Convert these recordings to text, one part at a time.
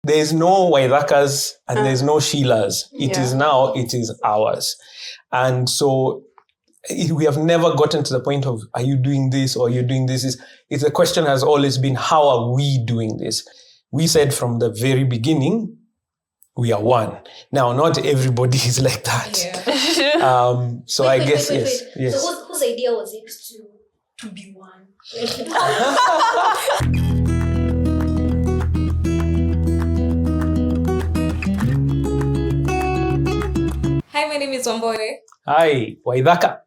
there's no Waidakas and there's no Sheilas. It is ours. And so we have never gotten to the point of, are you doing this or you're doing this? It's the question has always been, how are we doing this? We said from the very beginning, we are one. Now, not everybody is like that. Yeah. So I guess, yes. So whose idea was it to be one? Hi, my name is Wamboe. Hi, Waidaka.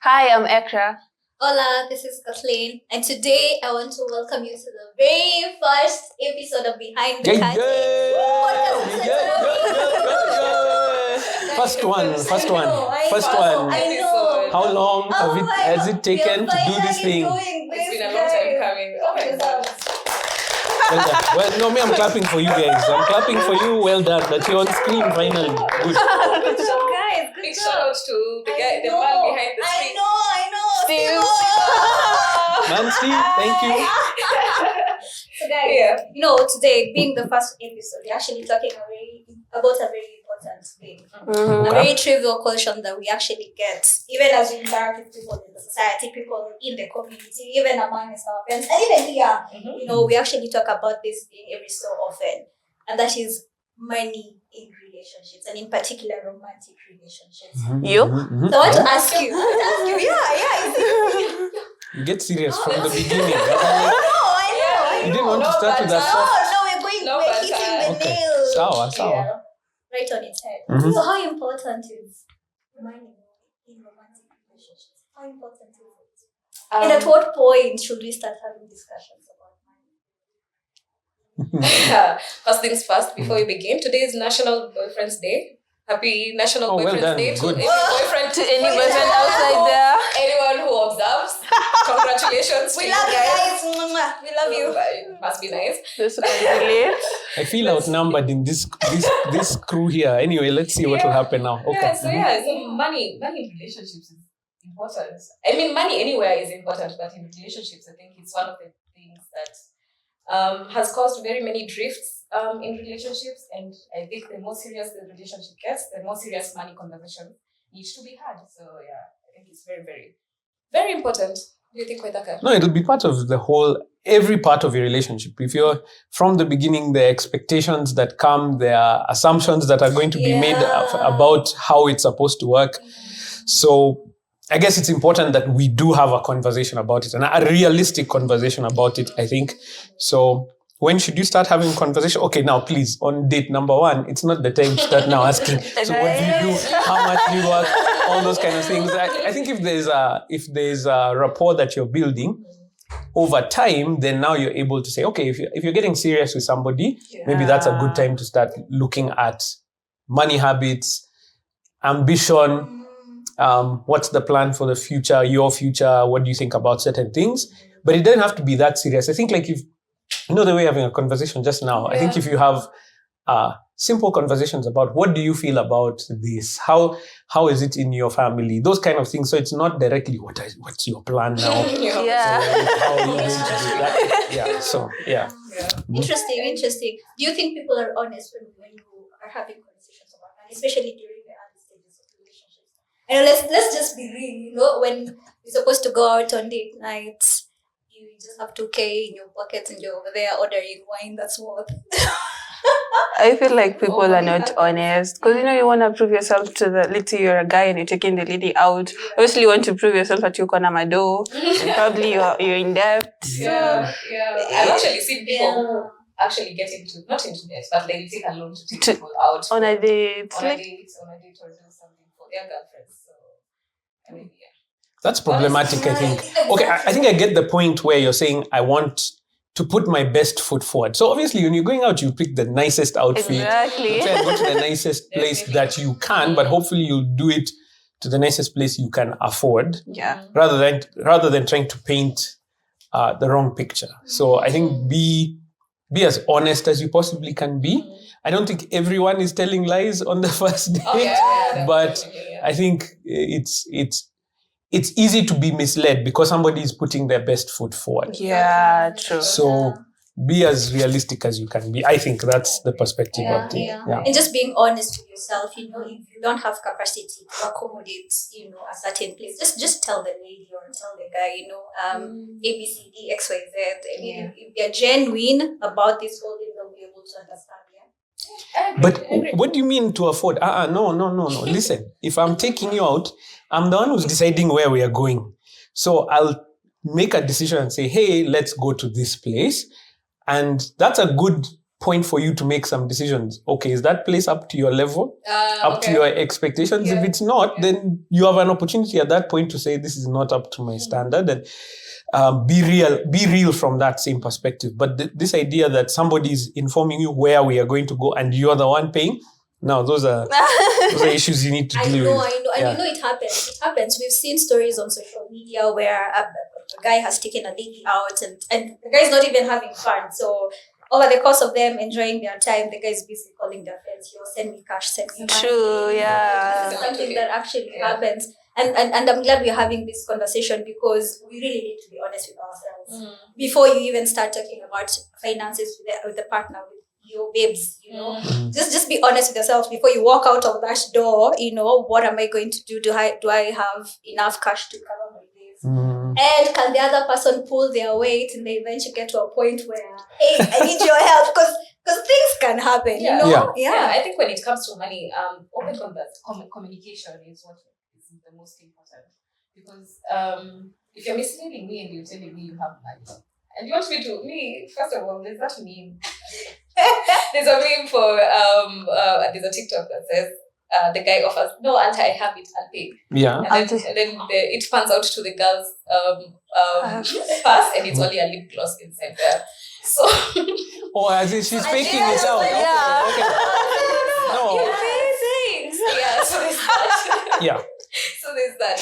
Hi, I'm Ekra. Hola, this is Kathleen, and today I want to welcome you to the very first episode of Behind the Curtain. First one. I know. How long has it taken to do this thing? It's been a long time coming. Oh my God. Well done. Well, no, I'm clapping for you guys. I'm clapping for you. Well done. That you're on screen finally. Good. Good job, guys. Good Big job. shout out to the man behind the screen. I know. Steve. Nancy, thank you. So guys, today being the first episode, we're actually talking about a very important thing. Mm-hmm. A very trivial question that we actually get, even as we interact with people in the society, people in the community, even amongst our friends, and even here, we actually talk about this thing every so often, and that is money in relationships, and in particular romantic relationships. You? So I want to ask you. You get serious from the beginning. I know. You didn't want to start with that soft. We're hitting the nail. Sawa. Right on its head. Mm-hmm. So how important is money in romantic relationships? How important is it? And at what point should we start having discussions about money? First things first, before we begin, today is National Boyfriend's Day. Happy National Boyfriend's Day to Good. any boyfriend, To any boyfriend outside there. anyone who observes. Congratulations. We to love you guys. guys. We love you. It must be nice. This one relate. I feel outnumbered in this crew here. Anyway, let's see what will happen now. Okay. So money in relationships is important. I mean, money anywhere is important, but in relationships, I think it's one of the things that has caused very many drifts in relationships. And I think the more serious the relationship gets, the more serious money conversation needs to be had. So I think it's very, very, very important. Do you think, Waidaka? No, it'll be part of every part of your relationship. If you're from the beginning, the expectations that come, there are assumptions that are going to be made about how it's supposed to work. So I guess it's important that we do have a conversation about it, and a realistic conversation about it, I think. So when should you start having conversation? Okay, now please, on date number 1, it's not the time to start now asking, so what do you do? How much do you work? All those kind of things. I think if there's a rapport that you're building over time, then now you're able to say, okay, if you're getting serious with somebody, maybe that's a good time to start looking at money habits, ambition, what's the plan for the future, your future, what do you think about certain things? But it doesn't have to be that serious. I think like the way we're having a conversation just now, I think if you have simple conversations about what do you feel about this, how is it in your family, those kind of things. So it's not directly what's your plan now. Yeah. So how are you going to do that? Interesting. Do you think people are honest when you are having conversations about money, especially during the early stages of relationships? And let's just be real. When you're supposed to go out on date nights, you just have 2K in your pockets and you're over there ordering wine that's worth. I feel like people are not honest because you want to prove yourself to let's say you're a guy and you're taking the lady out. Obviously, you want to prove yourself that you're on Amado and probably you're in debt. Yeah. I've actually seen people who actually get not into debt, but they take a loan to take people out on a date. On a date or do something for their girlfriends. So, I mean, that's problematic, I think. Okay, I think I get the point where you're saying I want to put my best foot forward. So obviously when you're going out, you pick the nicest outfit. Exactly. You try and go to the nicest place that you can, but hopefully you'll do it to the nicest place you can afford. Yeah. Rather than trying to paint the wrong picture. So I think be as honest as you possibly can be. I don't think everyone is telling lies on the first date, but I think it's easy to be misled because somebody is putting their best foot forward. Yeah, true. So be as realistic as you can be. I think that's the perspective of it. And just being honest with yourself, if you don't have capacity to accommodate, a certain place, just tell the lady or tell the guy, A, B, C, D, X, Y, Z. I mean, if they're genuine about this whole thing, they'll be able to understand. But what do you mean to afford? No. Listen, if I'm taking you out, I'm the one who's deciding where we are going. So I'll make a decision and say, hey, let's go to this place. And that's a good point for you to make some decisions. Okay, is that place up to your level? Up to your expectations? If it's not, then you have an opportunity at that point to say, this is not up to my standard. And be real from that same perspective. But this idea that somebody is informing you where we are going to go and you're the one paying, no, those are issues you need to deal with. I know. And it happens. It happens. We've seen stories on social media where a guy has taken a lady out and the guy's not even having fun. So over the course of them enjoying their time, the guy's busy calling their friends, send me cash, send me money. True, yeah. This is something that actually happens. And I'm glad we're having this conversation because we really need to be honest with ourselves before you even start talking about finances with the partner, with your babes, Just be honest with yourself before you walk out of that door. What am I going to do? Do I have enough cash to cover my bills? And can the other person pull their weight and they eventually get to a point where, hey, I need your help because things can happen, I think when it comes to money, open communication is what is the most important. Because if you're misleading me and you're telling me you have money, and you want me, first of all, there's that meme. There's a meme for, there's a TikTok that says, the guy offers, no, auntie, I have it, I'll pay. Yeah. And then it pans out to the girl's purse, and it's only a lip gloss inside there. So. As in she's faking it out. Yeah. Okay. No. Thanks. Yeah, so there's that. Yeah. So there's that.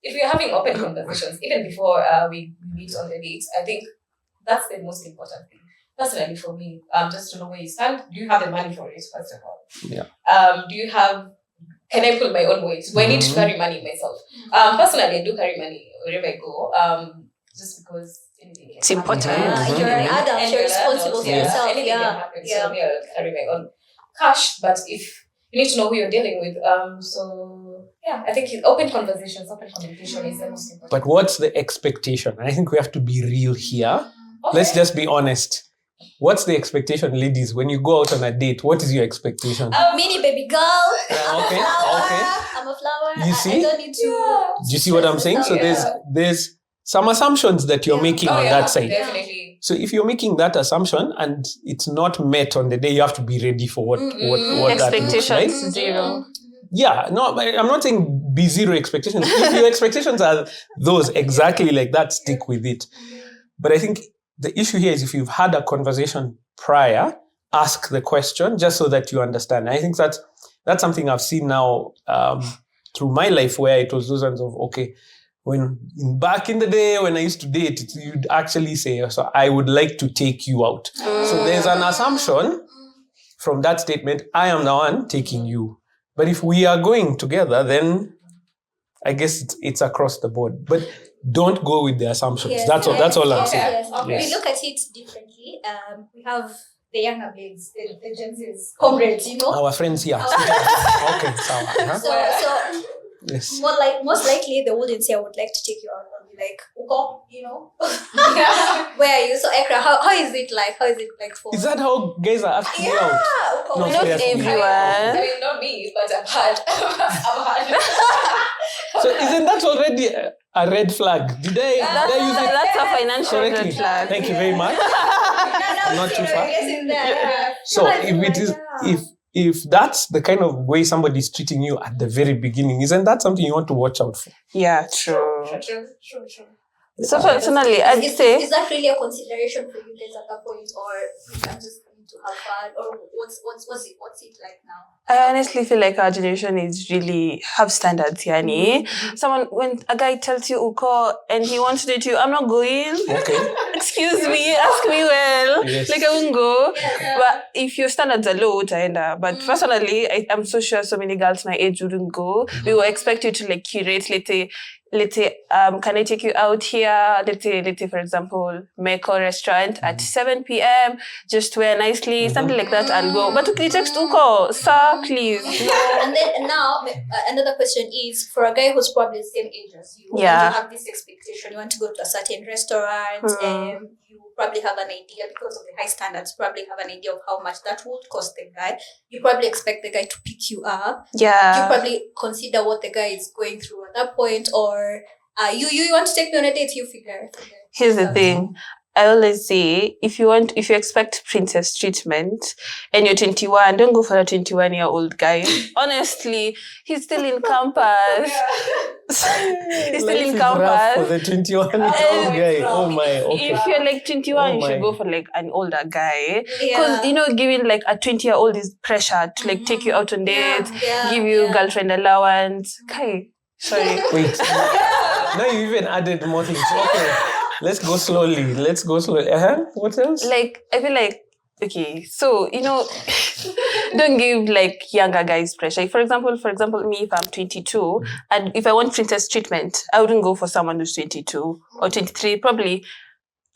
If we're having open conversations, even before we meet on the date, I think that's the most important thing. Personally, for me, just to know where you stand. Do you have the money for it, first of all? Yeah. Can I pull my own weight? Do I need to carry money myself? Personally, I do carry money wherever I go, just because anything it's important. You're an adult, you're responsible for yourself. Anything can happen. So I'll carry my own cash, but if you need to know who you're dealing with, I think open conversations, open communication is the most important. But what's the expectation? I think we have to be real here. Okay. Let's just be honest. What's the expectation, ladies? When you go out on a date, what is your expectation? Mini baby girl. Okay. I'm a flower. You see? I don't need to. Do you see what I'm saying? So there's some assumptions that you're making on that side. Definitely. So if you're making that assumption and it's not met on the day, you have to be ready for what that looks like. Expectations zero. Yeah, no, I'm not saying be zero expectations. If your expectations are those exactly like that, stick with it. But I think the issue here is if you've had a conversation prior, ask the question just so that you understand. I think that's something I've seen now through my life where it was those kinds of, okay, when back in the day when I used to date, you'd actually say, so I would like to take you out. So there's an assumption from that statement, I am the one taking you. But if we are going together, then I guess it's across the board. But don't go with the assumptions. Yes, that's all I'm saying. Yes. Yes. We look at it differently. We have the younger babes, the Gen Z's comrades, Our friends here. Okay, So yes. most likely they wouldn't say I would like to take you out. They'll be like, Uko, where are you? So Ekra, how is it like? How is it like for? Is that how guys are asking you out? Uko. No, Not seriously. everyone. I mean, not me, but I've had. So isn't that already a red flag? Did I use it That's a financial correctly? red flag. Thank you very much. Not too far. So if that's the kind of way somebody's treating you at the very beginning, isn't that something you want to watch out for? Yeah, true. True. So personally, I'd say Is that really a consideration for you guys at that point, or I'm just going to have fun, or what's it like now? I honestly feel like our generation is really have standards, yani. When a guy tells you uko and he wants to date you, I'm not going. Okay. Excuse me, ask me well. Yes. Like I won't go. But if your standards are low, utaenda. But personally, I'm so sure so many girls my age wouldn't go. We will expect you to like curate, let's say, let's say, can I take you out here? Let's say, for example, Meko restaurant at 7 p.m. Just wear nicely, something like that. I'll go. But okay, text Uko, sir, please. And then now, another question is for a guy who's probably the same age as you. And you have this expectation. You want to go to a certain restaurant, and you probably have an idea because of the high standards. Probably have an idea of how much that would cost the guy. You probably expect the guy to pick you up. Yeah. You probably consider what the guy is going through at that point, or you want to take me on a date. You figure. Here's the thing. I always say, if you expect princess treatment and you're 21, don't go for a 21-year-old guy. Honestly, he's still in campus. He's still in campus. For the 21-year-old guy. Oh my, okay. If you're like 21, you should go for like an older guy. Because, giving like a 20-year-old is pressure to like take you out on dates, give you girlfriend allowance. Okay, sorry. Wait. Now you even added more things. Okay. Let's go slowly. What else? Like, I feel like, okay, so, don't give like younger guys pressure. For example, me, if I'm 22, and if I want princess treatment, I wouldn't go for someone who's 22 or 23, probably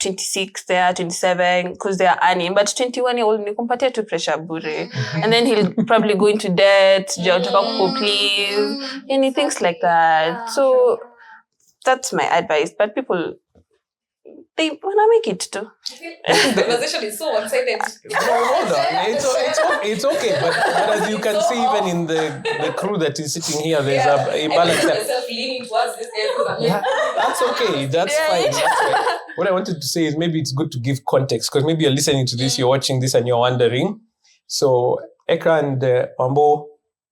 26 there, 27, because they are earning. But 21-year-old, you compare to pressure, bure. And then he'll probably go into debt, please, and things like that. So that's my advice. But people, they wanna make it too. The conversation is so one-sided. No, hold on. It's okay. But as you can see, even in the crew that is sitting here, there's a balance. Myself leaning towards this Yeah, that's okay. That's fine. That's fine. What I wanted to say is maybe it's good to give context, because maybe you're listening to this, you're watching this, and you're wondering. So, Ekra and Wambo,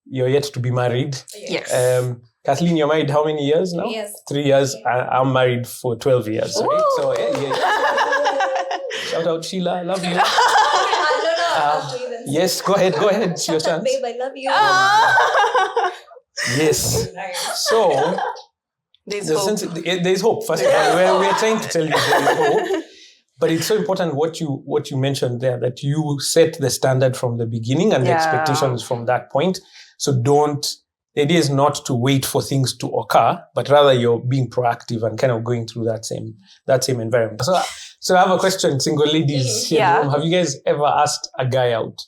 you're yet to be married. Yes. Kathleen, you're married how many years now? 3 years. 3 years. I'm married for 12 years. Right? So, Shout out, Sheila. I love you. Yes, go ahead. It's your chance. Babe, I love you. Yes. So, there's hope. First of all, we're trying to tell you there is hope. But it's so important what you mentioned there, that you set the standard from the beginning and the expectations from that point. So the idea is not to wait for things to occur, but rather you're being proactive and kind of going through that same environment. So I have a question, single ladies here in the room. Have you guys ever asked a guy out?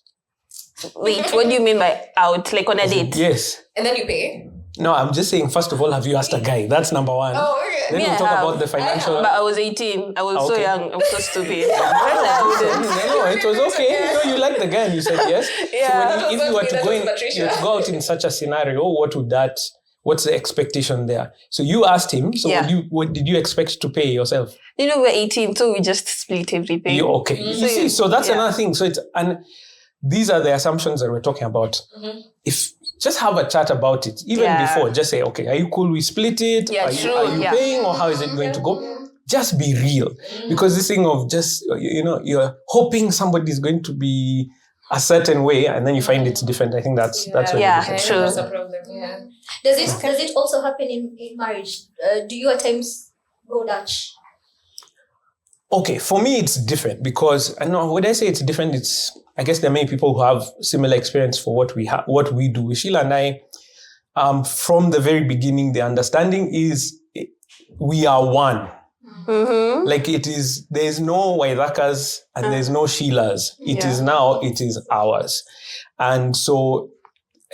Wait, what do you mean by out? Like on a date? Yes. And then you pay? No, I'm just saying, first of all, have you asked a guy? That's number one. Oh, okay. Then we'll talk about the financial. But I was 18. I was so young. I was so stupid. No, it was okay. No, you liked the guy and you said yes. Yeah. So if you were to go out in such a scenario, what's the expectation there? So you asked him, so what did you expect to pay yourself? We're 18, so we just split everything. Okay. You see, so that's another thing. So these are the assumptions that we're talking about. Mm-hmm. If just have a chat about it, even before, just say, okay, are you cool? We split it. Yeah, are you paying, or how is it going to go? Just be real, because this thing of just you're hoping somebody is going to be a certain way, and then you find it's different. I think that's true. That's a problem. Yeah. Does it also happen in marriage? Do you at times go Dutch? Okay, for me it's different, because I know when I say it's different, I guess there are many people who have similar experience for what we do. Sheila and I, from the very beginning, the understanding is we are one. Mm-hmm. Like there's no Waidakas and there's no Sheilas. It is ours. And so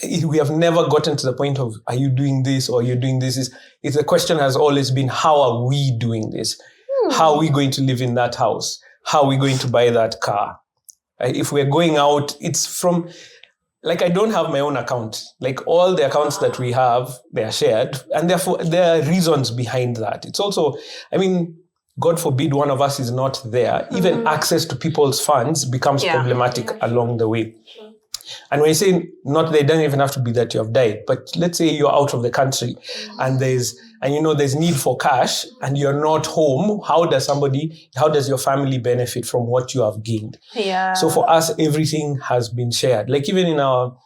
we have never gotten to the point of, are you doing this or you're doing this? The question has always been, how are we doing this? How are we going to live in that house? How are we going to buy that car? If we're going out, it's from, like, I don't have my own account. Like, all the accounts that we have, they are shared. And therefore, there are reasons behind that. It's also, God forbid one of us is not there. Even access to people's funds becomes problematic along the way. And when you say they don't even have to be that you have died, but let's say you're out of the country and there's need for cash and you're not home, how does your family benefit from what you have gained? Yeah. So for us, everything has been shared. Like even in our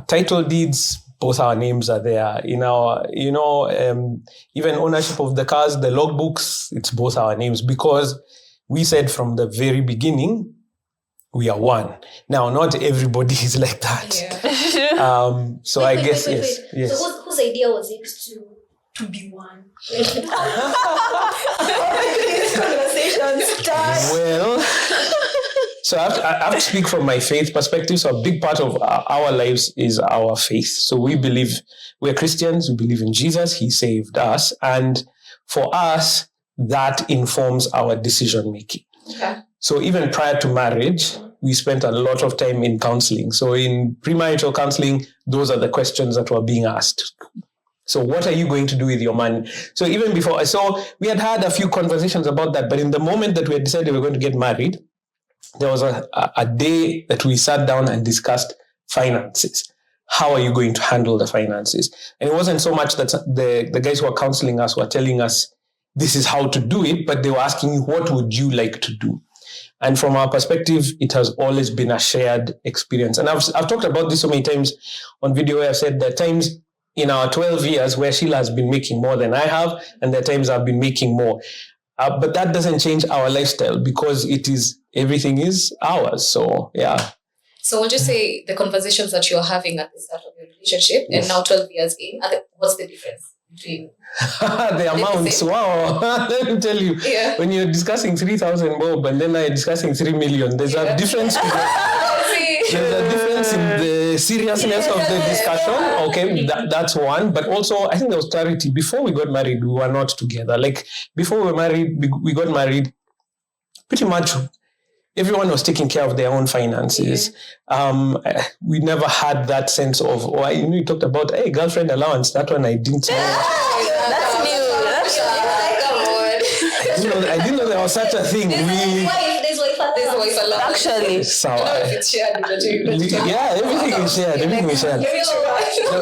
title deeds, both our names are there. In our, even ownership of the cars, the logbooks, it's both our names, because we said from the very beginning, we are one. Now, not everybody is like that. Yeah. So I guess, yes. So whose idea was it to be one. Conversation start. Well, so I have to speak from my faith perspective. So a big part of our lives is our faith. So we're Christians. We believe in Jesus. He saved us. And for us, that informs our decision making. Okay. So even prior to marriage, we spent a lot of time in counseling. So in premarital counseling, those are the questions that were being asked. So what are you going to do with your money? So even before, we had a few conversations about that. But in the moment that we had decided we were going to get married, there was a day that we sat down and discussed finances. How are you going to handle the finances? And it wasn't so much that the guys who were counseling us were telling us this is how to do it, but they were asking you, what would you like to do? And from our perspective, it has always been a shared experience. And I've talked about this so many times on video where I've said there are times in our 12 years where Sheila has been making more than I have, and there are times I've been making more. But that doesn't change our lifestyle because everything is ours. So, yeah. So would you say the conversations that you're having at the start of your relationship and now 12 years in, what's the difference between the amounts? Wow. Let me tell you, when you're discussing 3,000 bob and then I'm discussing 3 million, there's a difference. There's a difference in the seriousness of the discussion. Okay, that's one. But also, I think there was clarity. Before we got married, we were not together. Like, before we got married, pretty much everyone was taking care of their own finances. We never had that sense of, you talked about, hey, girlfriend allowance. That one I didn't know. That's new. I didn't know there was such a thing. Actually, everything is shared.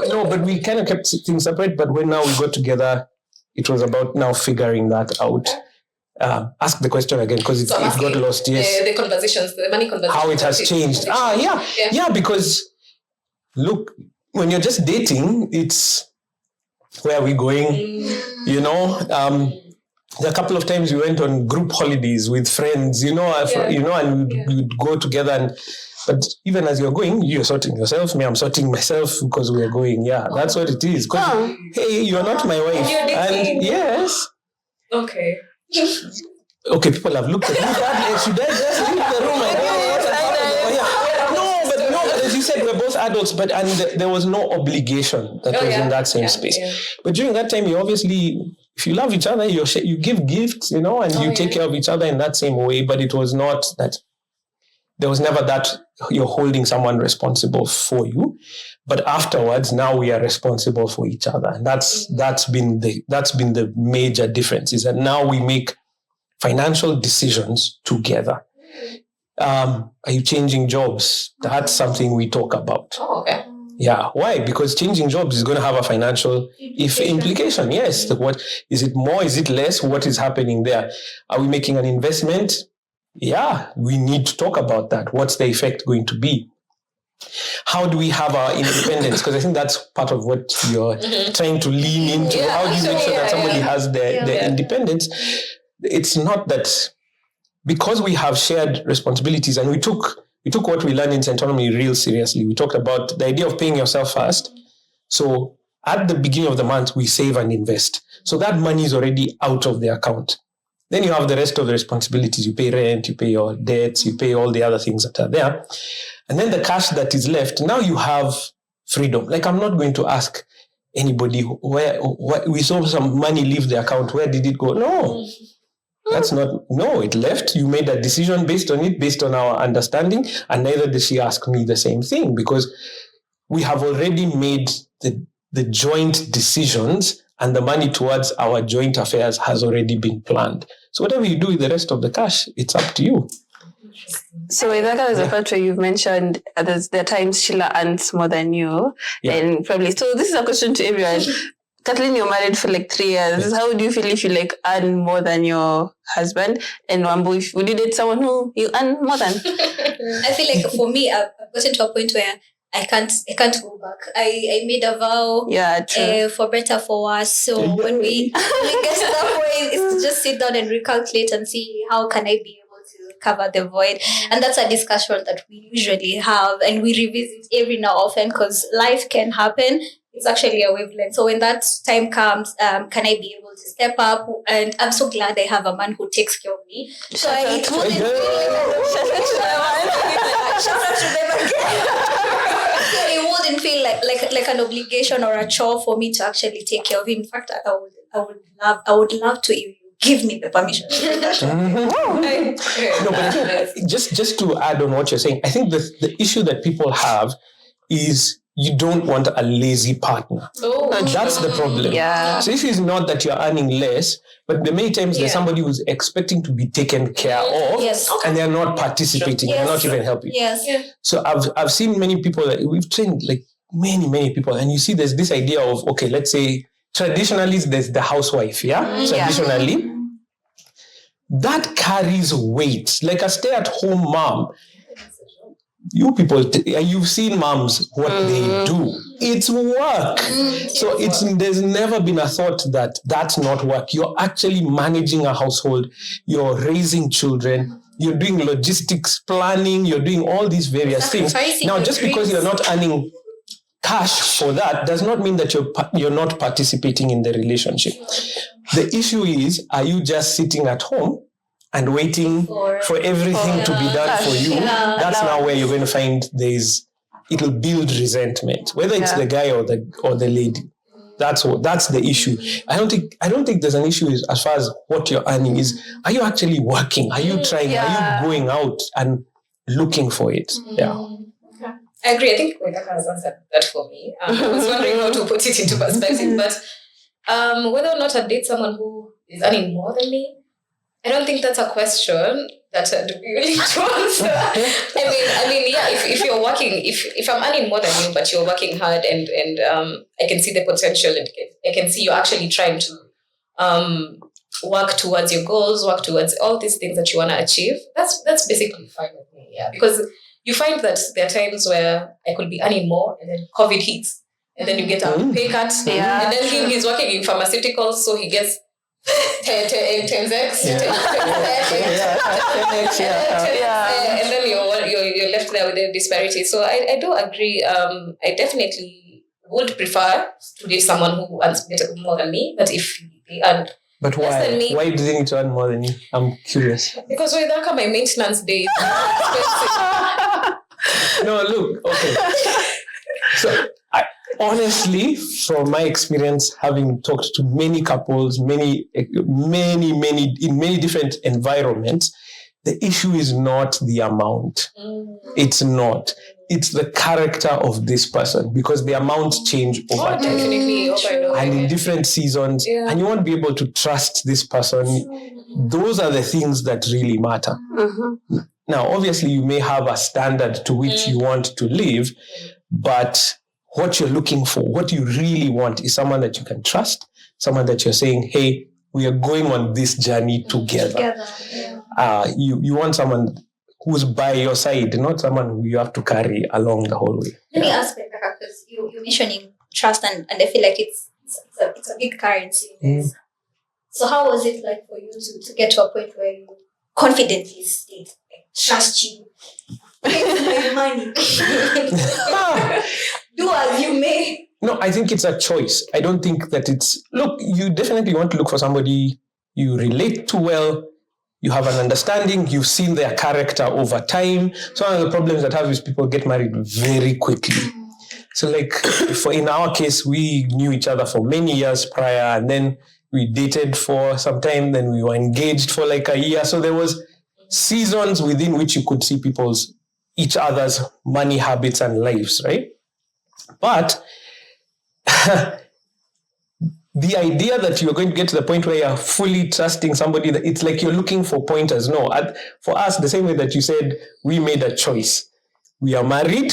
No, but we kind of kept things separate. But when now we got together, it was about now figuring that out. Ask the question again because it got lost. Yes, the conversations, the money conversations. How it has changed. Yeah. Because look, when you're just dating, it's where are we going? There are a couple of times we went on group holidays with friends, and we'd go together. But even as you're going, you're sorting yourself. Me, I'm sorting myself because we're going. Yeah, that's what it is. Because, hey, you're not my wife. And yes. Okay. Okay, people have looked at me. Should I just leave the room? No, but as you said, we're both adults, and there was no obligation that was in that same space. Yeah. But during that time, you obviously, if you love each other, you give gifts, and you take care of each other in that same way. But it was not that, there was never that you're holding someone responsible for you. But afterwards, now we are responsible for each other. And that's been the major difference, is that now we make financial decisions together. Are you changing jobs? That's something we talk about. Oh, okay. Yeah. Why? Because changing jobs is going to have a financial implication. Yes. What is it more? Is it less? What is happening there? Are we making an investment? Yeah, we need to talk about that. What's the effect going to be? How do we have our independence? Because I think that's part of what you're trying to lean into. Yeah, how do you make sure that somebody has their independence? It's not that, because we have shared responsibilities, and we took what we learned in Centonomy real seriously. We talked about the idea of paying yourself first. So at the beginning of the month, we save and invest. So that money is already out of the account. Then you have the rest of the responsibilities. You pay rent, you pay your debts, you pay all the other things that are there. And then the cash that is left, now you have freedom. Like, I'm not going to ask anybody where we saw some money leave the account. Where did it go? No, it left. You made a decision based on it, based on our understanding. And neither did she ask me the same thing, because we have already made the joint decisions, and the money towards our joint affairs has already been planned. So whatever you do with the rest of the cash, it's up to you. So in that kind of part where you've mentioned there are times Sheila earns more than you, and probably, so this is a question to everyone. Kathleen, you're married for like 3 years. Yes. How do you feel if you earn more than your husband? And Wambu, would you date someone who you earn more than? I feel like for me, I've gotten to a point where I can't go back. I made a vow. Yeah, true. For better, for worse. So when we get to that point, it's to just sit down and recalculate and see how can I be able to cover the void. And that's a discussion that we usually have, and we revisit every now and often, because life can happen. it's actually a wavelength. So when that time comes, can I be able to step up? And I'm so glad I have a man who takes care of me. So it wouldn't feel it wouldn't feel like an obligation or a chore for me to actually take care of him. In fact, I would love to if you give me the permission. No, but just to add on what you're saying, I think the issue that people have is you don't want a lazy partner. And that's the problem. Yeah. So if it's not that you're earning less, but the many times there's somebody who's expecting to be taken care of, and they're not participating, they're not even helping. Yes. Yeah. So I've seen many people, we've trained like many people, and you see there's this idea of, okay, let's say traditionally there's the housewife, traditionally. That carries weight. Like a stay-at-home mom, you people, you've seen moms, what they do. It's work. So there's never been a thought that that's not work. You're actually managing a household. You're raising children. You're doing logistics planning. You're doing all these various things. Now, just because you're not earning cash for that does not mean that you're not participating in the relationship. The issue is, are you just sitting at home and waiting for everything to be done for you? That's now where you're going to find it'll build resentment, whether it's the guy or the lady. That's the issue. I don't think there's an issue as far as what you're earning is. Are you actually working? Are you trying? Are you going out and looking for it? Yeah. I agree. I think Wekaka has answered that for me. I was wondering how to put it into perspective, but whether or not I date someone who is earning more than me, I don't think that's a question that I'd be willing to answer. I mean, yeah. If you're working, if I'm earning more than you, but you're working hard, and I can see the potential, and I can see you're actually trying to work towards your goals, work towards all these things that you want to achieve. That's basically fine with me. Yeah, because you find that there are times where I could be earning more, and then COVID hits, and then you get a pay cut, and then he's working in pharmaceuticals, so he gets 10x, and then you're left there with the disparity. So I do agree. I definitely would prefer to date someone who earns more than me, but if they earn but why? less than me, why do they need to earn more than you? I'm curious. Because when that come my maintenance days. No, look, okay. So honestly, from my experience, having talked to many couples, many in many different environments, the issue is not the amount. It's not. It's the character of this person, because the amounts change over time. Definitely. And in different seasons, and you won't be able to trust this person. Those are the things that really matter. Now, obviously, you may have a standard to which you want to live, but what you're looking for, what you really want, is someone that you can trust, someone that you're saying, hey, we are going on this journey together. You want someone who's by your side, not someone who you have to carry along the whole way. Let me ask, because you're mentioning trust, and I feel like it's a big currency. So how was it like for you to get to a point where you confidently state, I trust you, pay my money, do as you may? No, I think it's a choice. I don't think that look, you definitely want to look for somebody you relate to well, you have an understanding, you've seen their character over time. So one of the problems that I have is people get married very quickly. So like, in our case, we knew each other for many years prior, and then we dated for some time, then we were engaged for like a year. So there was seasons within which you could see each other's money habits and lives, right? But the idea that you're going to get to the point where you're fully trusting somebody, that it's like you're looking for pointers. No, for us, the same way that you said, we made a choice. We are married.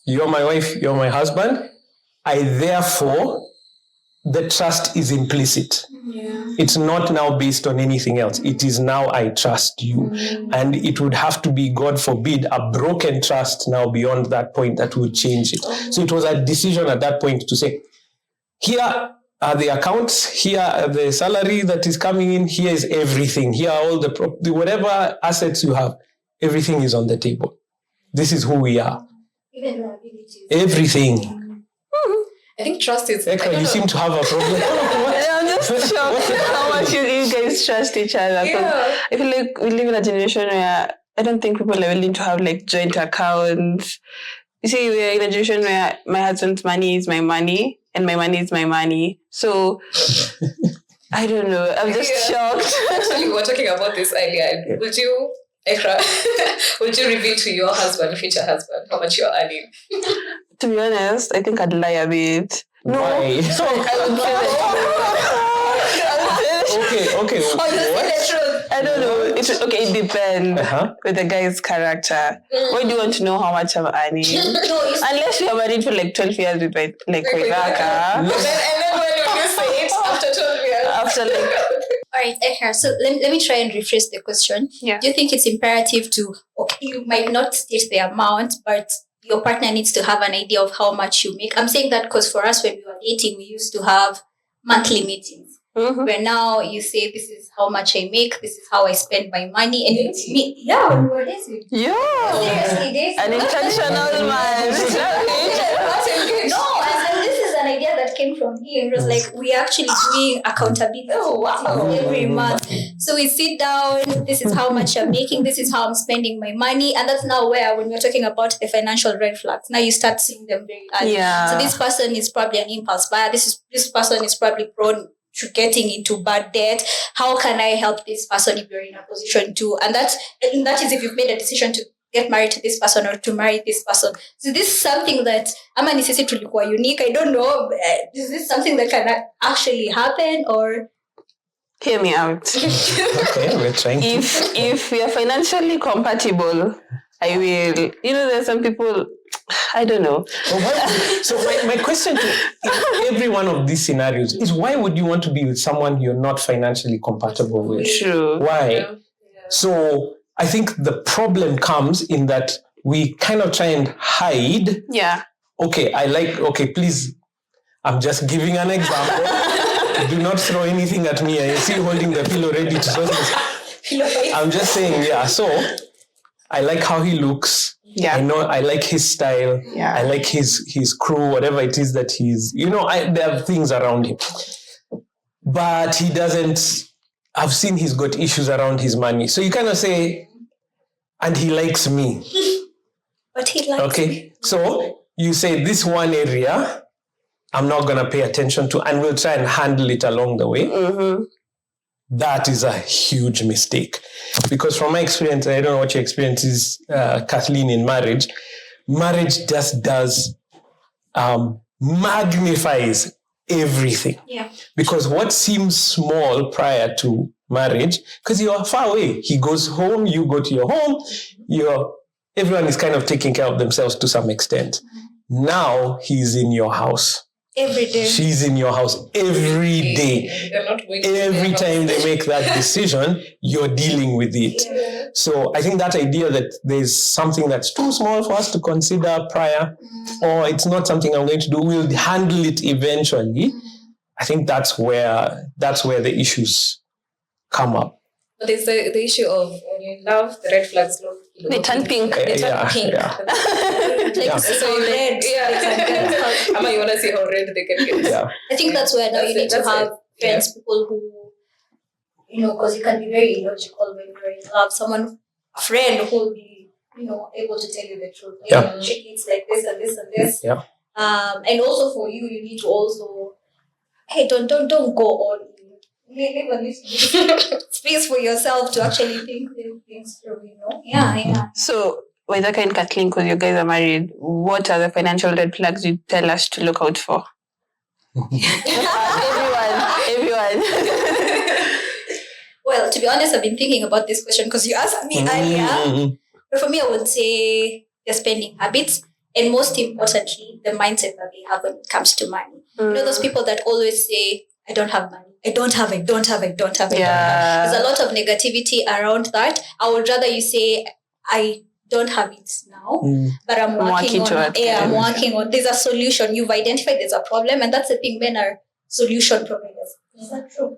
You're my wife. You're my husband. Therefore, the trust is implicit. It's not now based on anything else. It is now, I trust you. And it would have to be, God forbid, a broken trust now beyond that point that would change it. So it was a decision at that point to say, here are the accounts, here are the salary that is coming in, here is everything, here are all the whatever assets you have, everything is on the table. This is who we are. Even liabilities. Everything. I I think trust is. Eka, you seem to have a problem. I'm just shocked how much you guys trust each other. Yeah. I feel like we live in a generation where I don't think people are willing to have like joint accounts. You see, we're in a generation where my husband's money is my money and my money is my money. So I don't know. I'm just shocked. Actually, we were talking about this earlier. Would you, Ekra, would you reveal to your husband, future husband, how much you're earning? To be honest, I think I'd lie a bit. No. Why? So I would say that. Okay. Oh, you say the truth. I don't know. It depends with the guy's character. Why do you want to know how much I'm earning? Unless you're married for like 12 years with Waisaka. And then when you say it after 12 years? After like... All right, Ekra. So let me try and rephrase the question. Yeah. Do you think it's imperative to, you might not state the amount, but your partner needs to have an idea of how much you make? I'm saying that because for us, when we were dating, we used to have monthly meetings. Mm-hmm. Where now you say, this is how much I make, this is how I spend my money. And it's me. Yeah, when we were dating. Yeah. Seriously, this. An intentional man. No, and this is an idea that came from him. It was like, we're actually doing accountability every month. So we sit down, this is how much I'm making, this is how I'm spending my money. And that's now where, when we're talking about the financial red flags, now you start seeing them very early. Yeah. So this person is probably an impulse buyer. This person is probably prone to getting into bad debt. How can I help this person if you're in a position to? And that is if you've made a decision to get married to this person or to marry this person. So this is something that ama necessarily quite unique. I don't know. Is this something that can actually happen or? Hear me out. Okay, we're trying to. If we are financially compatible, I will. You know, there's some people. I don't know. So my question to in every one of these scenarios is, why would you want to be with someone you're not financially compatible with? True. Why? Yeah. So I think the problem comes in that we kind of try and hide. Yeah. Okay, please, I'm just giving an example. Do not throw anything at me. I see you holding the pillow ready to toss this. I'm just saying, so I like how he looks. Yeah. I know I like his style. Yeah. I like his crew, whatever it is that he's, there are things around him. But he doesn't, I've seen he's got issues around his money. So you kind of say, and he likes me. But he likes me. So you say this one area, I'm not going to pay attention to, and we'll try and handle it along the way. Mm-hmm. That is a huge mistake. Because from my experience, I don't know what your experience is, Kathleen, in marriage. Marriage just magnifies everything. Yeah. Because what seems small prior to marriage, because you are far away. He goes home, you go to your home, everyone is kind of taking care of themselves to some extent. Now he's in your house. Every day. She's in your house every day. They're not going Every time they make that decision, you're dealing with it. Yeah. So I think that idea that there's something that's too small for us to consider prior, or it's not something I'm going to do, we'll handle it eventually. I think that's where the issues come up. But there's the issue of when you love, the red flags look. They turn pink. They turn pink. Yeah. So red. Yeah. Ama, you want to see how red they can get. Yeah. I think that's where now you need to have friends, people who, because you can be very illogical when you're in love. A friend who will be, able to tell you the truth. Yeah. She eats like this and this and this. Yeah. And also for you need to also, hey, don't go on. Leave a little space for yourself to actually think things through, Yeah. So, Waisaka and Kathleen, because you guys are married, what are the financial red flags you tell us to look out for? Everyone. Well, to be honest, I've been thinking about this question because you asked me earlier. But for me, I would say the spending habits, and most importantly, the mindset that they have when it comes to money. Those people that always say, I don't have money. I don't have. Yeah. There's a lot of negativity around that. I would rather you say, I don't have it now, but I'm working on it. I'm working on. There's a solution. You've identified there's a problem, and that's the thing. Men are solution providers. Is that true?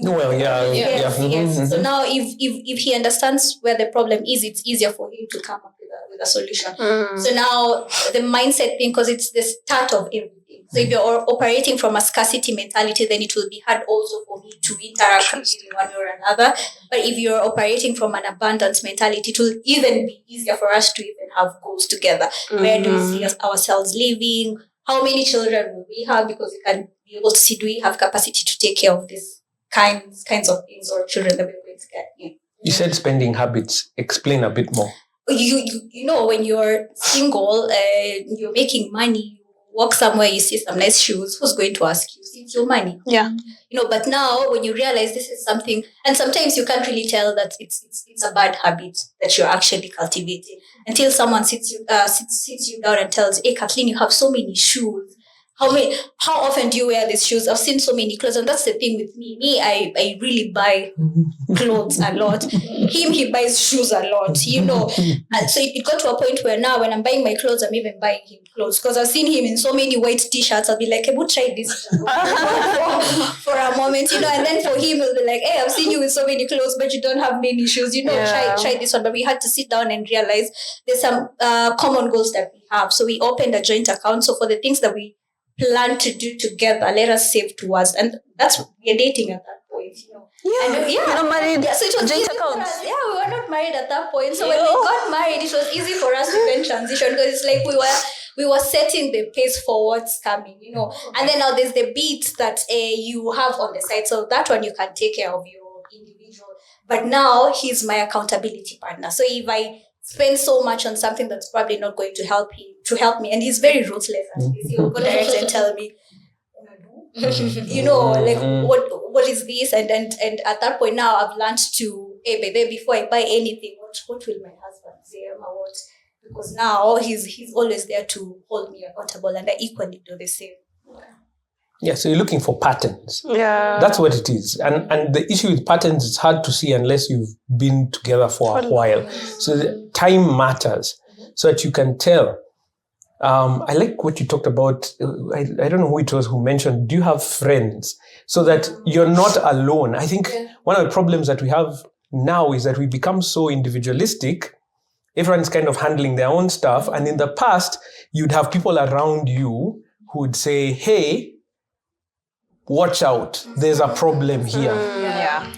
Well, yeah. Yes. So now, if he understands where the problem is, it's easier for him to come up with a solution. So now the mindset thing, because it's the start of everything. So if you're operating from a scarcity mentality, then it will be hard also for me to interact with you in one way or another. But if you're operating from an abundance mentality, it will even be easier for us to even have goals together. Where do we see ourselves living? How many children will we have? Because we can be able to see, do we have capacity to take care of these kinds of things or children that we're going to get? Yeah. You said spending habits. Explain a bit more. You know, when you're single, you're making money, you walk somewhere, you see some nice shoes, who's going to ask you? It's your money. Yeah. You know, but now when you realize this is something, and sometimes you can't really tell that it's a bad habit that you're actually cultivating until someone sits you down and tells, hey, Kathleen, you have so many shoes. How often do you wear these shoes? I've seen so many clothes, and that's the thing with me. I really buy clothes a lot. He buys shoes a lot, you know. And so it got to a point where now when I'm buying my clothes, I'm even buying him clothes because I've seen him in so many white t-shirts. I'll be like, hey, we'll try this for a moment, you know. And then for him, he'll be like, hey, I've seen you with so many clothes, but you don't have many shoes, you know. Try this one. But we had to sit down and realize there's some common goals that we have. So we opened a joint account. So for the things that we plan to do together, let us save towards, and that's we're dating at that point, you know. We're not married. Yeah, so it was joint easy account. for us. Yeah, we were not married at that point. So when we got married, it was easy for us to then transition because it's like we were setting the pace for what's coming, you know. And then now there's the beats that you have on the side. So that one you can take care of your individual. But now he's my accountability partner. So if I spend so much on something that's probably not going to help me, and he's very ruthless at this. He'll go direct and tell me, you know, like what is this? And at that point now I've learned to, hey baby, before I buy anything, what will my husband say or what? Because now he's always there to hold me accountable, and I equally do the same. Yeah, so you're looking for patterns. Yeah. That's what it is. And the issue with patterns, it's hard to see unless you've been together for a while. So the time matters so that you can tell. I like what you talked about. I don't know who it was who mentioned, do you have friends? So that you're not alone. I think one of the problems that we have now is that we become so individualistic. Everyone's kind of handling their own stuff. And in the past, you'd have people around you who would say, hey, watch out, there's a problem here.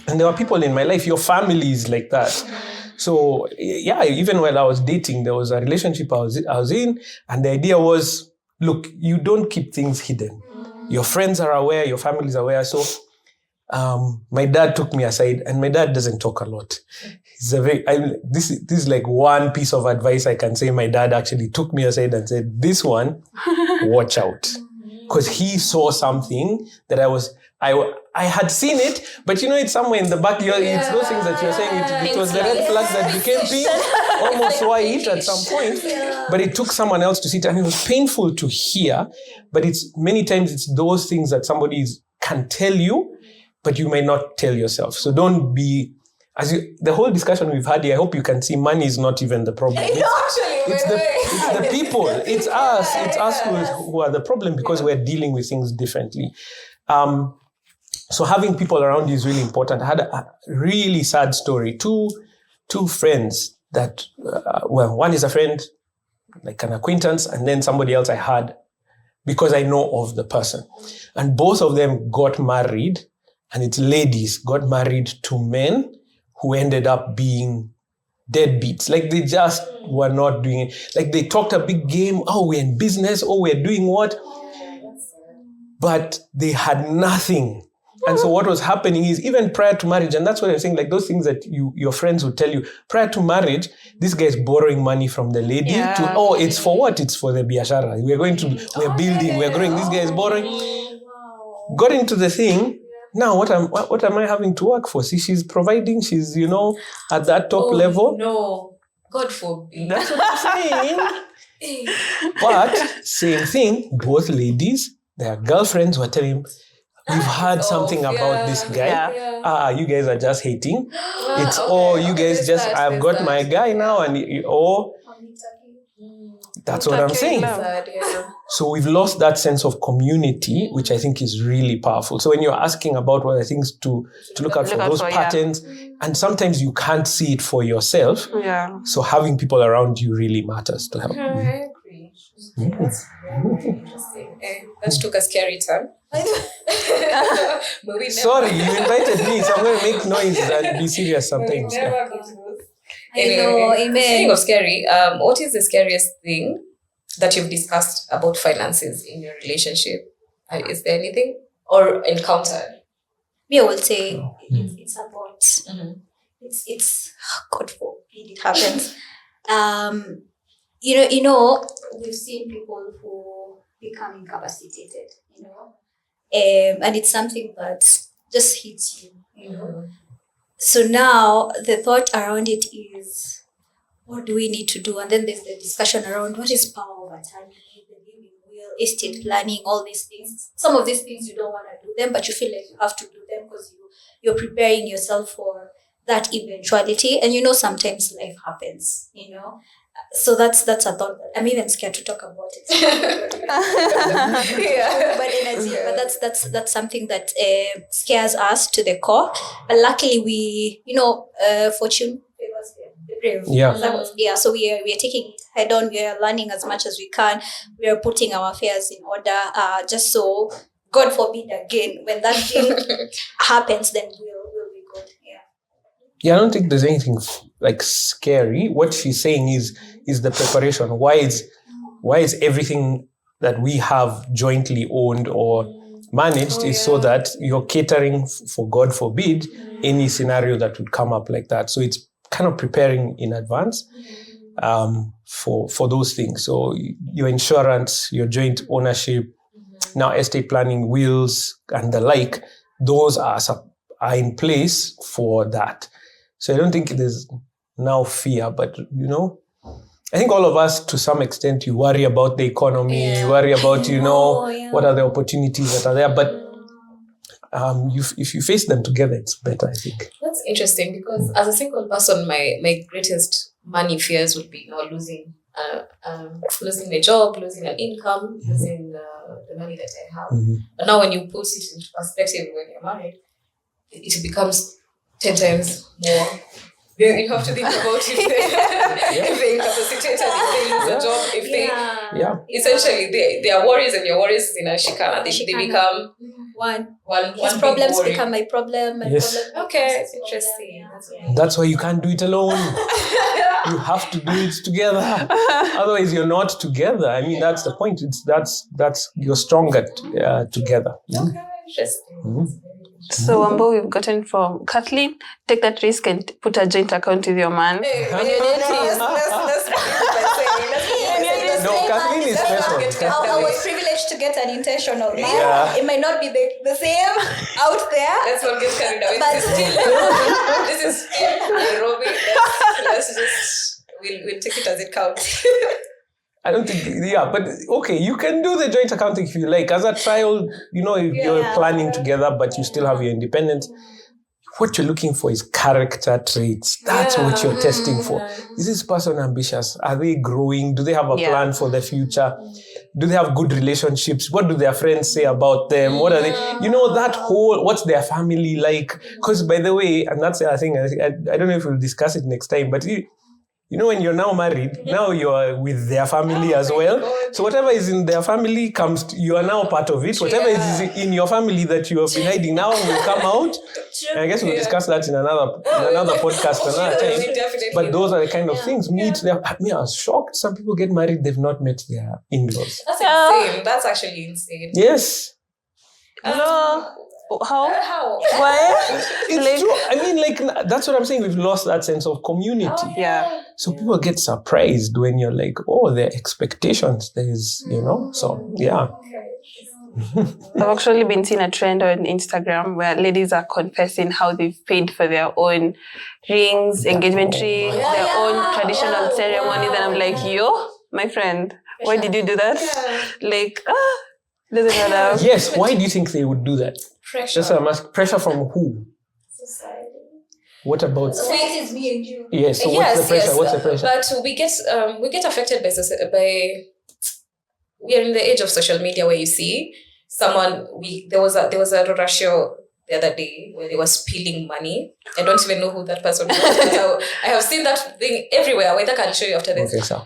And there were people in my life, your family is like that. So yeah, even while I was dating, there was a relationship I was in, and the idea was, look, you don't keep things hidden. Your friends are aware, your family is aware. So my dad took me aside, and my dad doesn't talk a lot. He's this is like one piece of advice I can say. My dad actually took me aside and said, this one, watch out. Because he saw something that I had seen it, but you know, it's somewhere in the back. It's those things that you're saying. It was the red flag that became pink, almost white at some point. But it took someone else to see it, and it was painful to hear. But many times it's those things that somebody can tell you, but you may not tell yourself. So don't be, the whole discussion we've had here, I hope you can see money is not even the problem. It's the people. It's us who are the problem because we're dealing with things differently. So having people around you is really important. I had a really sad story. Two friends that, one is a friend, like an acquaintance, and then somebody else I had because I know of the person. And both of them got married, and it's ladies, got married to men who ended up being deadbeats. Like they just were not doing it. Like they talked a big game. Oh, we're in business. Oh, we're doing what? But they had nothing. And so what was happening is even prior to marriage, and that's what I'm saying, like those things that your friends would tell you, prior to marriage, this guy is borrowing money from the lady it's for what? It's for the biashara. We're building, we're growing. This guy is borrowing. Got into the thing. Now, what am I having to work for? See, she's providing, she's, at that top level. No, God forbid. That's what I'm saying. But, same thing, both ladies, their girlfriends were telling him, we've heard something about this guy. You guys are just hating. It's, you guys just, I've got my guy now, and that's what I'm saying. So we've lost that sense of community, which I think is really powerful. So when you're asking about what are things to look out for those patterns, and sometimes you can't see it for yourself. So having people around you really matters to help. I agree. That's very interesting. That took a scary turn. But we never, Sorry, you invited me, so I'm going to make noise and be serious but we sometimes. never go to those. I know, amen. Speaking of scary, what is the scariest thing that you've discussed about finances in your relationship? Is there anything or encountered? Me, I would say it's about it's God forbid it happens. You know, we've seen people who become incapacitated, and it's something that just hits you, So now the thought around it is, what do we need to do? And then there's the discussion around what is power of attorney, the living will, estate planning, all these things. Some of these things you don't want to do them, but you feel like you have to do them because you're preparing yourself for that eventuality. And sometimes life happens, So that's a thought. I'm even scared to talk about it. But that's something that scares us to the core. But luckily, we fortune favors the brave. Yeah. So we are taking it head on. We are learning as much as we can. We are putting our affairs in order. Just so, God forbid again, when that thing happens, then we'll be good. Yeah, I don't think there's anything like scary. What she's saying is the preparation. Why is everything that we have jointly owned or managed is so that you're catering for, God forbid, any scenario that would come up like that. So it's kind of preparing in advance for those things. So your insurance, your joint ownership, now estate planning, wills, and the like, those are in place for that. So I don't think there's now fear, but I think all of us, to some extent, you worry about the economy, you worry about, what are the opportunities that are there. But if you face them together, it's better, I think. That's interesting because as a single person, my greatest money fears would be losing a job, losing an income, losing the money that I have. But now when you put it into perspective when you're married, it becomes 10 times more. You have to think about if they incapacitated, if they lose a job, if they essentially their worries and your worries in a shikana, they become one. His problems become my problem. Okay, it's interesting. That's why you can't do it alone. You have to do it together. Otherwise, you're not together. I mean, that's the point. That's you're stronger together. Okay, interesting. So, Wambo, we've gotten from Kathleen, take that risk and put a joint account with your man. When you're dating, let's No, Kathleen is special. I was privileged to get an intentional man. Yeah. It might not be the same out there. Let's not get carried away. But This is Nairobi. Let's just we'll take it as it counts. I don't think, but okay, you can do the joint accounting if you like. As a trial, if you're planning together, but you still have your independence. What you're looking for is character traits. That's what you're testing for. Is this person ambitious? Are they growing? Do they have a plan for the future? Do they have good relationships? What do their friends say about them? What are they? That whole, what's their family like? Because by the way, and that's the other thing, I don't know if we'll discuss it next time, but when you're now married, now you're with their family as well. God. So whatever is in their family you are now part of it. Whatever is in your family that you have been hiding now will come out. And I guess we'll discuss that in another podcast another time. But those are the kind of things. I was shocked. Some people get married, they've not met their in-laws. That's insane. That's actually insane. Yes. How? Why? It's true. I mean, that's what I'm saying. We've lost that sense of community. So people get surprised when you're like, their expectations. There's, so yeah. I've actually been seeing a trend on Instagram where ladies are confessing how they've paid for their own rings, engagement rings, their own traditional ceremonies. And I'm like, my friend, why did you do that? Doesn't matter. Yes, why do you think they would do that? Pressure. Just a pressure from who? Society. What about? Society is me and you. Yes. So what's the pressure? What's the pressure? But we get affected by. We are in the age of social media where you see someone. There was a ratio the other day where they were spilling money. I don't even know who that person was, but I have seen that thing everywhere. Wait, I can show you after this. Okay, so.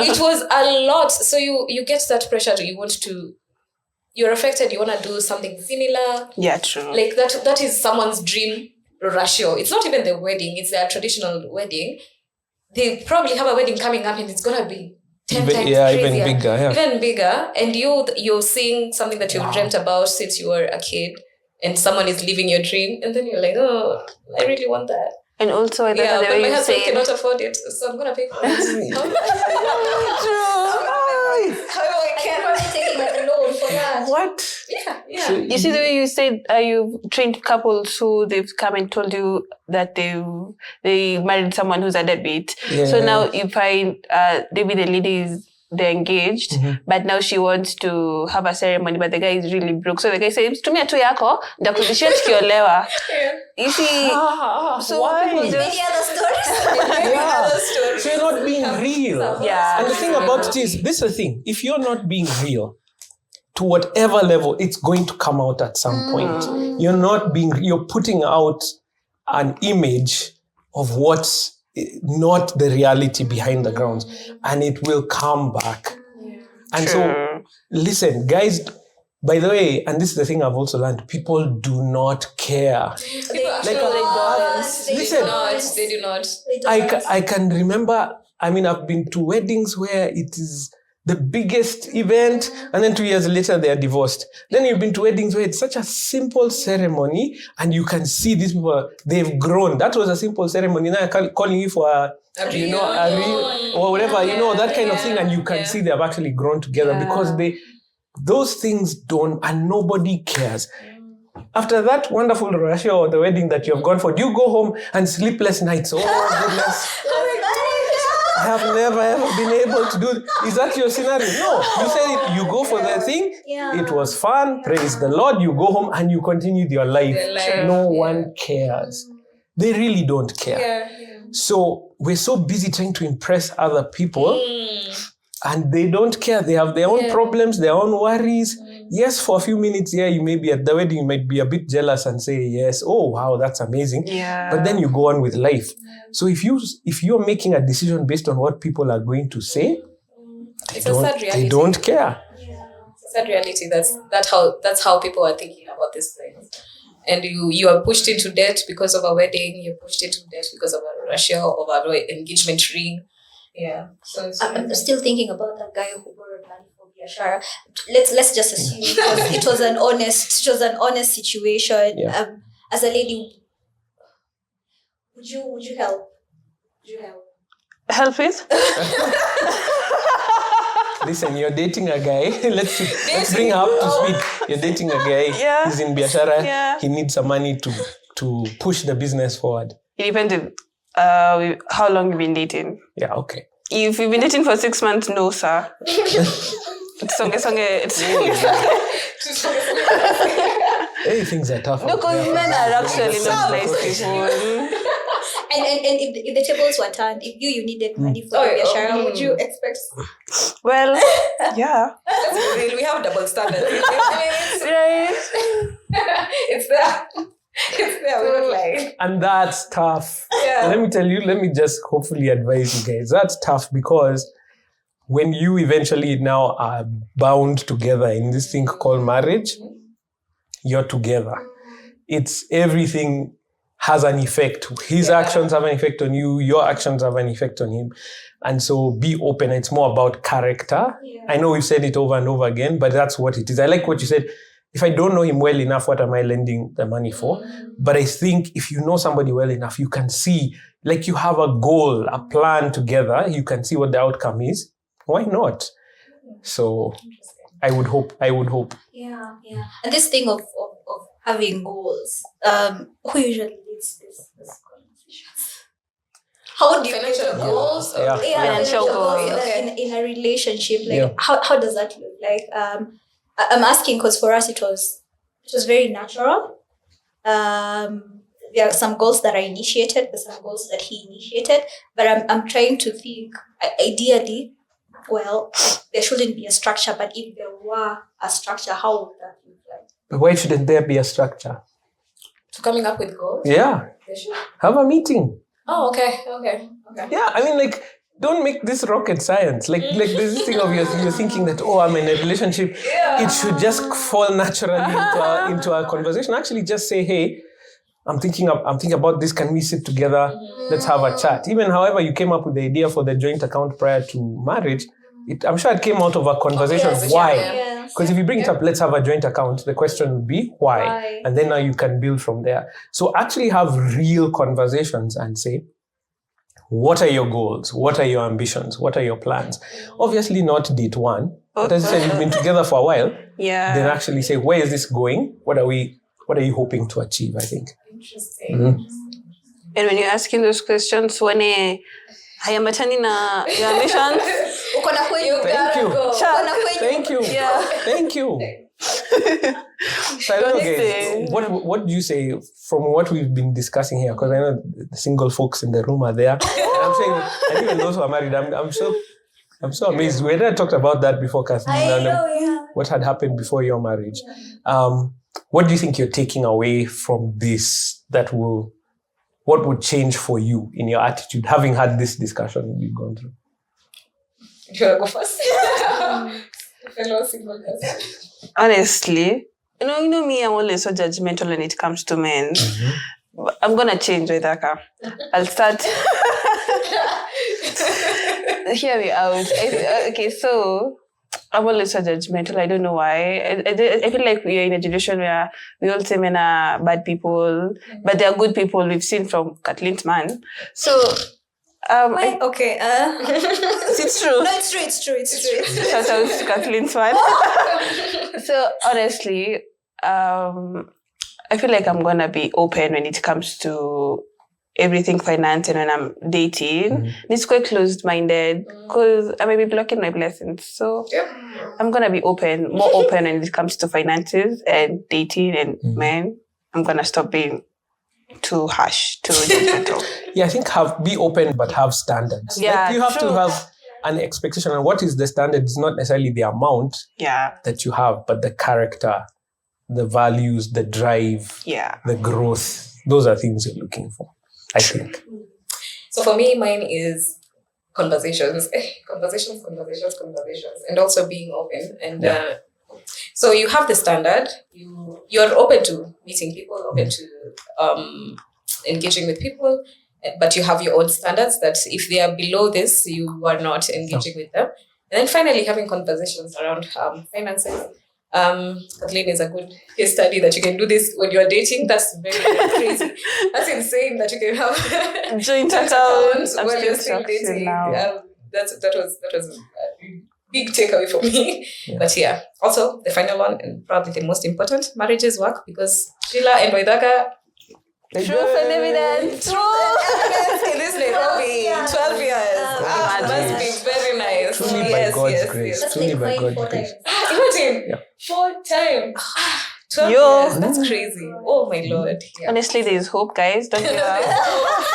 It was a lot. So you get that pressure. You're affected. You want to do something similar. Yeah, true. Like that is someone's dream ratio. It's not even the wedding. It's their traditional wedding. They probably have a wedding coming up and it's going to be 10 times crazier. Even bigger. Yeah. Even bigger. And you're seeing something that you've dreamt about since you were a kid and someone is living your dream. And then you're like, oh, I really want that. And also, but my husband cannot afford it, so I'm gonna pay for it. I can't taking like a loan for that. What? Yeah. So you see the way you said you've trained couples who they've come and told you that they married someone who's a deadbeat. Yeah. So now you find maybe the lady they're engaged, but now she wants to have a ceremony, but the guy is really broke. So the guy says, "Tumia tu yako, ndakuzishia tukiolewa." You see, so why? people just... Many other stories. So you're not being real. Yeah. And the thing about it is, this is the thing. If you're not being real, to whatever level, it's going to come out at some point. You're putting out an image of what's not the reality behind the grounds, and it will come back. And so, listen, guys, by the way, and this is the thing I've also learned, people do not care. They do not. I can remember, I've been to weddings where it is the biggest event, and then 2 years later they are divorced. Then you've been to weddings where it's such a simple ceremony, and you can see these people, they've grown. That was a simple ceremony. Now I'm calling you for a real, or whatever, that kind of thing, and you can see they've actually grown together because those things don't, and nobody cares. After that wonderful rush or the wedding that you have gone for, do you go home and sleepless nights? Oh, goodness. I have never ever been able to do it. Is that your scenario? No. You said you go for the thing. Yeah. It was fun. Praise the Lord. You go home and you continue your life. No one cares. They really don't care. Yeah. So we're so busy trying to impress other people and they don't care. They have their own problems, their own worries. Yes, for a few minutes, you may be at the wedding, you might be a bit jealous and say, yes, oh, wow, that's amazing. Yeah. But then you go on with life. So if you're making a decision based on what people are going to say, they don't care. It's a sad reality. That's how people are thinking about these things. And you are pushed into debt because of a wedding. You're pushed into debt because of a Russia or an engagement ring. Yeah. So I'm still thinking about that guy who borrowed money from Biashara. Let's just assume it was an honest situation. Yeah. As a lady, would you help? Help with? Listen, you're dating a guy. Let's bring her up to speed. You're dating a guy. He's in Biashara. Yeah. He needs some money to push the business forward. It depends on how long you've been dating. Yeah, okay. If you've been dating for 6 months, no, sir. Hey, things are tough. No, because men are actually not nice people. And if the tables were turned, if you needed money for Biashara, would you expect? Well, yeah. We have double standards. Right. It's there. We're not lying. And that's tough. Yeah. Let me just hopefully advise you guys. That's tough because when you eventually now are bound together in this thing called marriage, you're together. It's everything has an effect. His actions have an effect on you. Your actions have an effect on him. And so be open. It's more about character. Yeah. I know we've said it over and over again, but that's what it is. I like what you said. If I don't know him well enough, what am I lending the money for? But I think if you know somebody well enough, you can see, like you have a goal, a plan together. You can see what the outcome is. Why not? So I would hope. Yeah. And this thing of having goals, who usually leads this conversations? How do you financial goals? Financial goals in a relationship. Like how does that look like? I'm asking because for us it was very natural. There are some goals that I initiated, there's some goals that he initiated, but I'm trying to think ideally. Well, there shouldn't be a structure, but if there were a structure, how would that look like? But why shouldn't there be a structure? To coming up with goals? Yeah. They should. Have a meeting. Oh, okay. Yeah, I mean, like, don't make this rocket science. Like there's this thing of you're thinking that, oh, I'm in a relationship. It should just fall naturally into our conversation. Actually, just say, hey, I'm thinking about this. Can we sit together? Let's have a chat. Even however you came up with the idea for the joint account prior to marriage, I'm sure it came out of a conversation. Why? Because if you bring it up, let's have a joint account, the question would be why? And then now you can build from there. So actually have real conversations and say, what are your goals? What are your ambitions? What are your plans? Obviously not date one. But as you said, you've been together for a while. Yeah. Then actually say, where is this going? What are you hoping to achieve, I think? Interesting. And when you're asking those questions, when hayamatani na your ambitions, Thank you. Yeah. Thank you. So I don't know, guys, what do you say from what we've been discussing here? Because I know the single folks in the room are there. And I'm saying, and even those who are married, I'm so amazed. We had talked about that before, Kathleen. What had happened before your marriage. What do you think you're taking away from this what would change for you in your attitude, having had this discussion we've gone through? Do you want to go first? Fellow single person. Honestly, you know me, I'm always so judgmental when it comes to men. But I'm going to change, Waithaka. I'll start. Hear me out. Okay, so I'm always so judgmental. I don't know why. I feel like we are in a generation where we all say men are bad people, but they are good people. We've seen from Kathleen's man. So, okay. it's true. No, it's true. Shout out to Kathleen's man. So honestly, I feel like I'm gonna be open when it comes to everything finance, and when I'm dating, it's quite closed-minded because I may be blocking my blessings. So I'm gonna be more open when it comes to finances and dating and men. I'm gonna stop being too harsh, too judgmental. Yeah, I think be open but have standards. Yeah, like you have to have an expectation, and what is the standard? It's not necessarily the amount that you have, but the character, the values, the drive, the growth. Those are things you're looking for, I think. So for me, mine is conversations, and also being open. And so you have the standard. You're open to meeting people, open to engaging with people, but you have your own standards that if they are below this, you are not engaging with them. And then finally, having conversations around finances. Kathleen is a good case study that you can do this when you're dating. That's very, very crazy. That's insane that you can have joint accounts when you're still dating. That was a big takeaway for me. Yeah. But yeah, also the final one and probably the most important, marriages work because Sheila and Waithaka. Truth and evidence. In this Nairobi, 12 years. Must be very nice. Truly by God's grace. Truly by God's grace. Imagine 4 times. 12 years. That's crazy. Oh my Lord. Yeah. Honestly, there is hope, guys. Don't give up.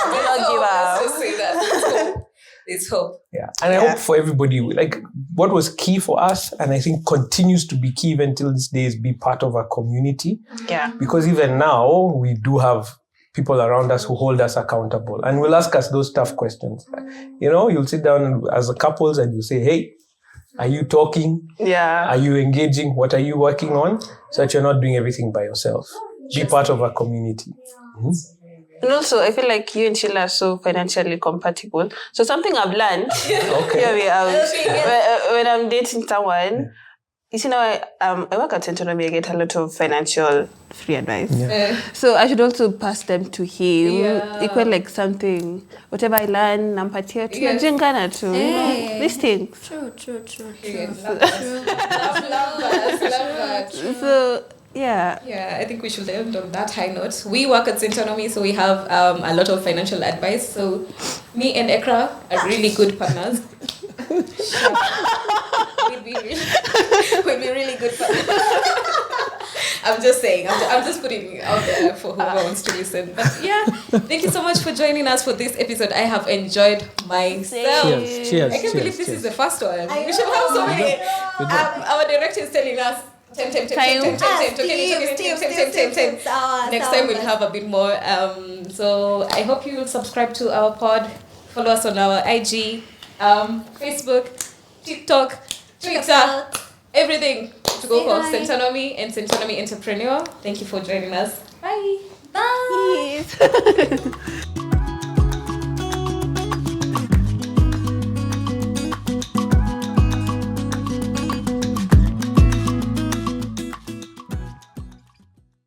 Do not give up. Let's just say that. There's hope. Yeah. And I hope for everybody, like what was key for us, and I think continues to be key even till this day, is be part of a community. Yeah. Because even now, we do have people around us who hold us accountable and will ask us those tough questions. You know, you'll sit down as a couples and you say, hey, are you talking? Yeah. Are you engaging? What are you working on? So that you're not doing everything by yourself. Be part of a community. And also, I feel like you and Sheila are so financially compatible. So something I've learned, hear me out, when I'm dating someone, you see now I work at Centonomy, I get a lot of financial free advice. Yeah. So I should also pass them to him. Yeah. Equal like something, whatever I learn, nampatia to najengana to these things. True. Love that. So yeah, I think we should end on that high note. We work at Centonomy, so we have a lot of financial advice. So me and Ekra are really good partners. We'd be really good partners. I'm just saying. I'm just putting it out there for whoever wants to listen. But yeah, thank you so much for joining us for this episode. I have enjoyed myself. Cheers. I can't believe this is the first one. We should have so many. Our director is telling us Time. Next time we'll have a bit more. So I hope you will subscribe to our pod. Follow us on our IG, Facebook, TikTok, Twitter, everything. To go for Centonomy and Centonomy Entrepreneur. Thank you for joining us. Bye. Bye.